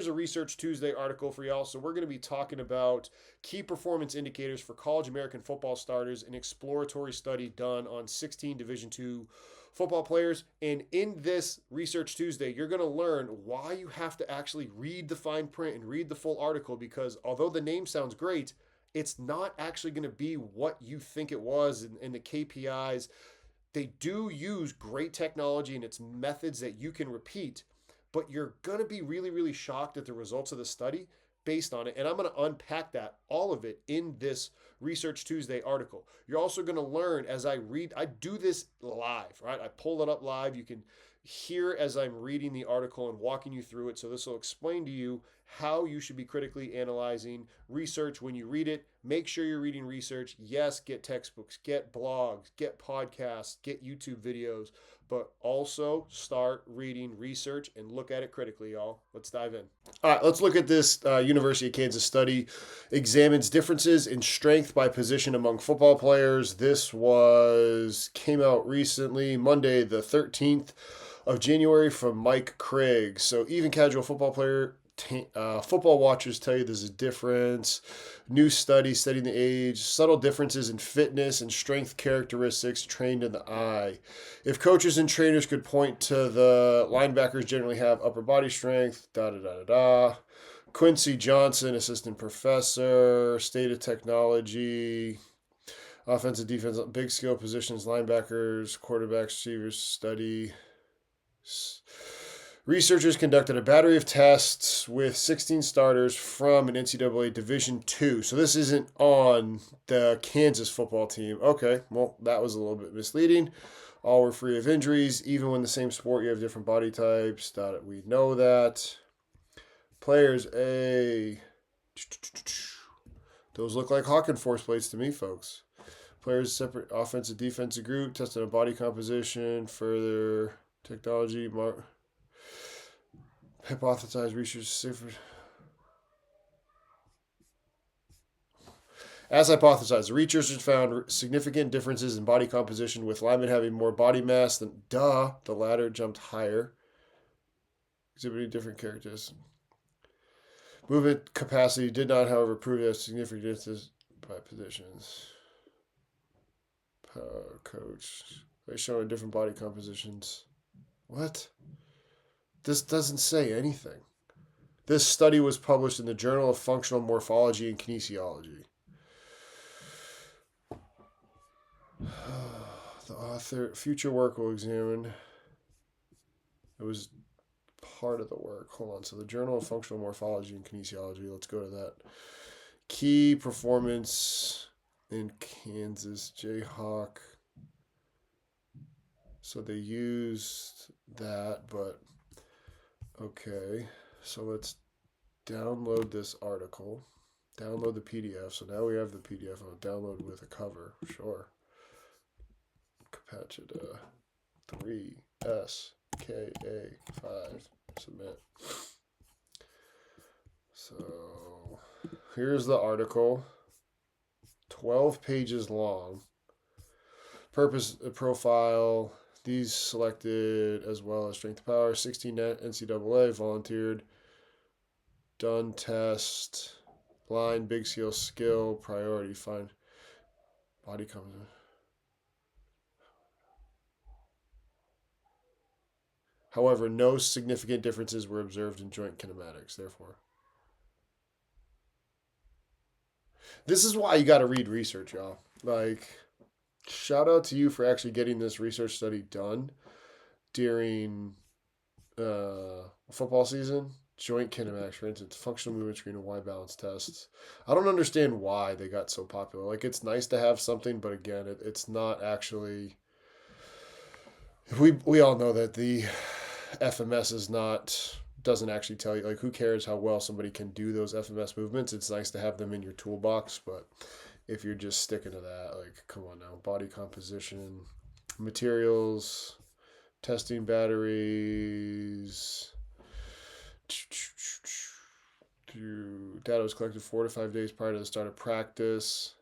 here's a Research Tuesday article for y'all. So we're going to be talking about key performance indicators for college American football starters, an exploratory study done on 16 Division II football players. And in this Research Tuesday, you're going to learn why you have to actually read the fine print and read the full article, because although the name sounds great, it's not actually going to be what you think it was in the KPIs. They do use great technology and it's methods that you can repeat, but you're going to be really, really shocked at the results of the study based on it. And I'm going to unpack that, all of it, in this Research Tuesday article. You're also going to learn as I read. I do this live, right? I pull it up live. You can hear as I'm reading the article and walking you through it. So this will explain to you how you should be critically analyzing research when you read it. Make sure you're reading research. Yes, get textbooks, get blogs, get podcasts, get YouTube videos, but also start reading research and look at it critically, y'all. Let's dive in. All right, let's look at this University of Kansas study. Examines differences in strength by position among football players. This came out recently, Monday the 13th of January, from Mike Craig. So even casual football watchers tell you there's a difference. New study studying the age, subtle differences in fitness and strength characteristics trained in the eye. If coaches and trainers could point to the linebackers generally have upper body strength, Quincy Johnson, assistant professor, state of technology, offensive, defense, big skill positions, linebackers, quarterbacks, receivers study. Researchers conducted a battery of tests with 16 starters from an NCAA Division II. So this isn't on the Kansas football team. Okay, well, that was a little bit misleading. All were free of injuries. Even when the same sport, you have different body types. We know that. Players A. Those look like Hawken force plates to me, folks. Players separate offensive, defensive group, tested on body composition, further technology, hypothesized research. As hypothesized, the researchers found significant differences in body composition, with linemen having more body mass than the latter jumped higher, exhibiting different characteristics. Movement capacity did not, however, prove to have significant differences by positions. Coach, they showing different body compositions. What? This doesn't say anything. This study was published in the Journal of Functional Morphology and Kinesiology. The author, future work will examine. It was part of the work. Hold on. So the Journal of Functional Morphology and Kinesiology. Let's go to that. Key performance in Kansas Jayhawk. So they used that, but okay. So let's download this article. Download the PDF. So now we have the PDF. I'll download with a cover. Sure. Capacita 3 SKA 5. Submit. So here's the article. 12 pages long. Purpose profile. These selected as well as strength power. 16 NCAA volunteered. Done test. Line, big skill, priority, fine. Body composition. However, no significant differences were observed in joint kinematics, therefore. This is why you got to read research, y'all. Like, shout out to you for actually getting this research study done during football season. Joint kinematics, for instance, functional movement screen and Y balance tests. I don't understand why they got so popular. Like, it's nice to have something, but again, it's not actually. We all know that the FMS doesn't actually tell you, like, who cares how well somebody can do those FMS movements. It's nice to have them in your toolbox, but if you're just sticking to that, like, come on now. Body composition, materials, testing batteries. Data was collected 4 to 5 days prior to the start of practice.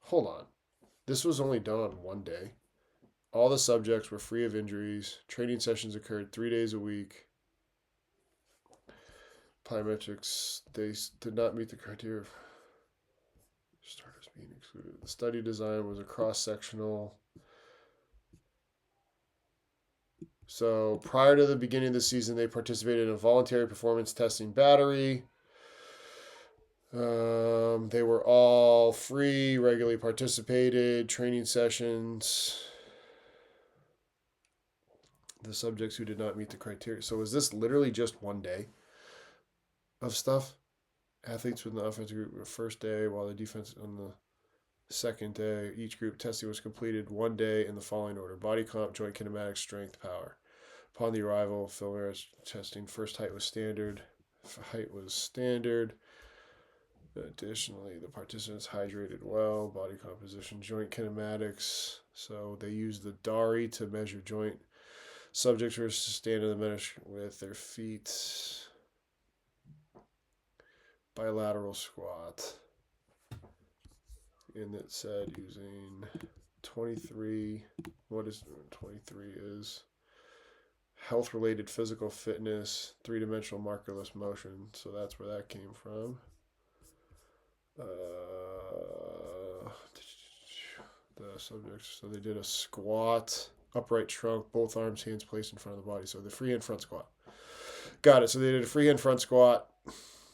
Hold on. This was only done on one day. All the subjects were free of injuries. Training sessions occurred 3 days a week. plyometrics, they did not meet the criteria of starters being excluded. The study design was a cross-sectional. So prior to the beginning of the season, they participated in a voluntary performance testing battery. They were all free, regularly participated, training sessions. The subjects who did not meet the criteria. So was this literally just one day of stuff? Athletes within the offensive group the first day, while the defense on the second day. Each group testing was completed one day in the following order: body comp, joint kinematics, strength, power. Upon the arrival, film testing, first height was standard. Additionally, the participants hydrated well, body composition, joint kinematics. So they used the DARI to measure joint. Subjects were to stand in the mesh with their feet. Bilateral squat. And it said using 23. What is 23 is? Health-related physical fitness, three-dimensional markerless motion. So that's where that came from. The subjects. So they did a squat, upright trunk, both arms, hands placed in front of the body. So the freehand front squat. Got it. So they did a freehand front squat.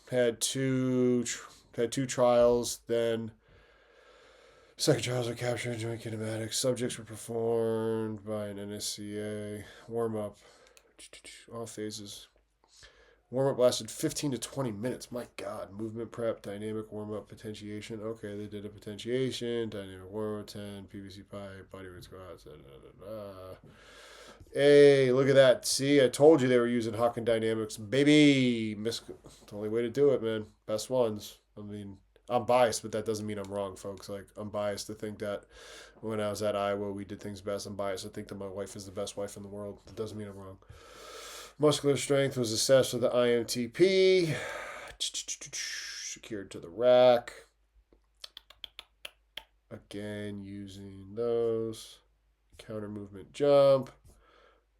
Had two trials. Then second trials are captured joint kinematics. Subjects were performed by an NSCA. Warm up. All phases. Warm up lasted 15 to 20 minutes. My God. Movement prep, dynamic warm up, potentiation. Okay, they did a potentiation, dynamic warm up 10, PVC pipe, body weight squats. Hey, look at that. See, I told you they were using Hawking Dynamics. Baby. It's the only way to do it, man. Best ones. I mean, I'm biased, but that doesn't mean I'm wrong, folks. Like, I'm biased to think that when I was at Iowa, we did things best. I'm biased to think that my wife is the best wife in the world. That doesn't mean I'm wrong. Muscular strength was assessed with the IMTP. Secured to the rack. Again, using those. Counter movement jump.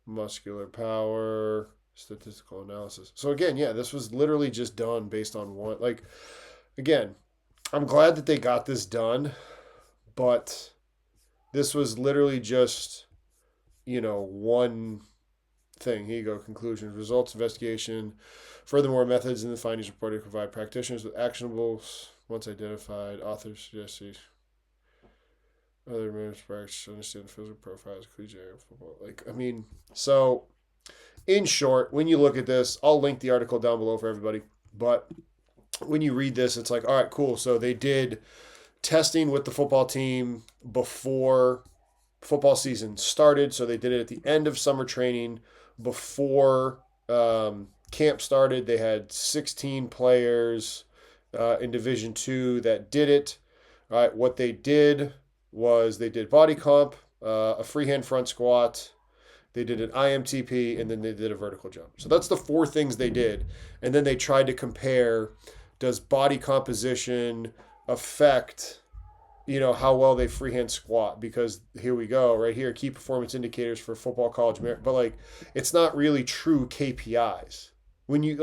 Muscular power. Statistical analysis. So again, yeah, this was literally just done based on one. Like, again, I'm glad that they got this done, but this was literally just, one thing. Here you go. Conclusions. Results, investigation. Furthermore, methods and the findings reported provide practitioners with actionables once identified. Authors suggested other members practice understand the physical profiles, collegiate football. So in short, when you look at this, I'll link the article down below for everybody. But when you read this, it's like, all right, cool. So they did testing with the football team before football season started. So they did it at the end of summer training before camp started. They had 16 players in Division II that did it. All right, what they did was they did body comp, a freehand front squat, they did an IMTP, and then they did a vertical jump. So that's the four things they did. And then they tried to compare, does body composition affect, how well they freehand squat? Because here we go, right here, key performance indicators for football, college, but it's not really true KPIs. When you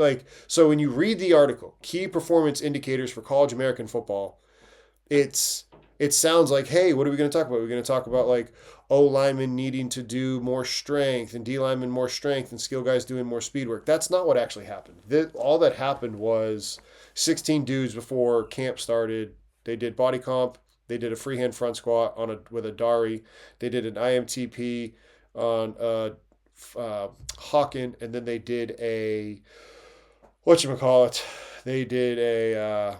when you read the article, key performance indicators for college American football, it sounds like, hey, what are we going to talk about? We're going to talk about O linemen needing to do more strength and D linemen more strength and skill guys doing more speed work. That's not what actually happened. All that happened was 16 dudes before camp started. They did body comp. They did a freehand front squat with a DARI. They did an IMTP on Hawking, and then they did a They did a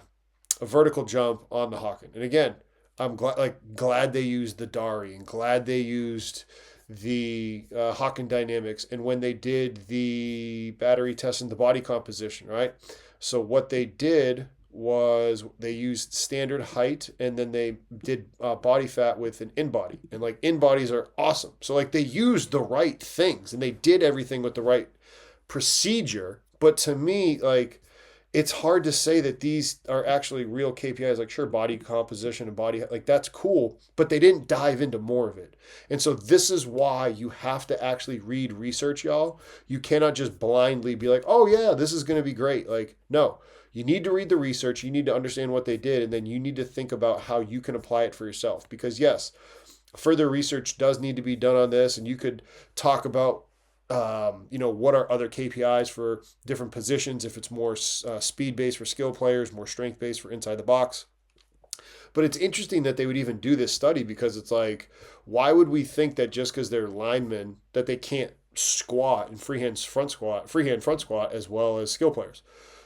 vertical jump on the Hawking. And again, I'm glad they used the DARI and glad they used the Hawking Dynamics. And when they did the battery test and the body composition, right? So what they did was they used standard height, and then they did body fat with an in-body. And in-bodies are awesome. So they used the right things and they did everything with the right procedure. But to me, it's hard to say that these are actually real KPIs. Like, sure, body composition and body, like, that's cool, but they didn't dive into more of it. And so this is why you have to actually read research, y'all. You cannot just blindly be like, oh yeah, this is going to be great. Like, no, you need to read the research. You need to understand what they did, and then you need to think about how you can apply it for yourself. Because yes, further research does need to be done on this, and you could talk about what are other KPIs for different positions, if it's more speed based for skill players, more strength based for inside the box. But it's interesting that they would even do this study, because it's like, why would we think that just because they're linemen that they can't squat and freehand front squat as well as skill players?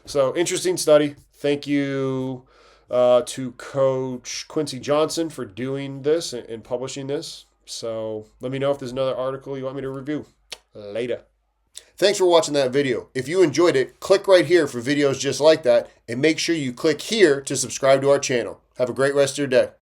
So interesting study. Thank you to Coach Quincy Johnson for doing this and publishing this. So let me know if there's another article you want me to review. Later. Thanks for watching that video. If you enjoyed it, click right here for videos just like that, and make sure you click here to subscribe to our channel. Have a great rest of your day.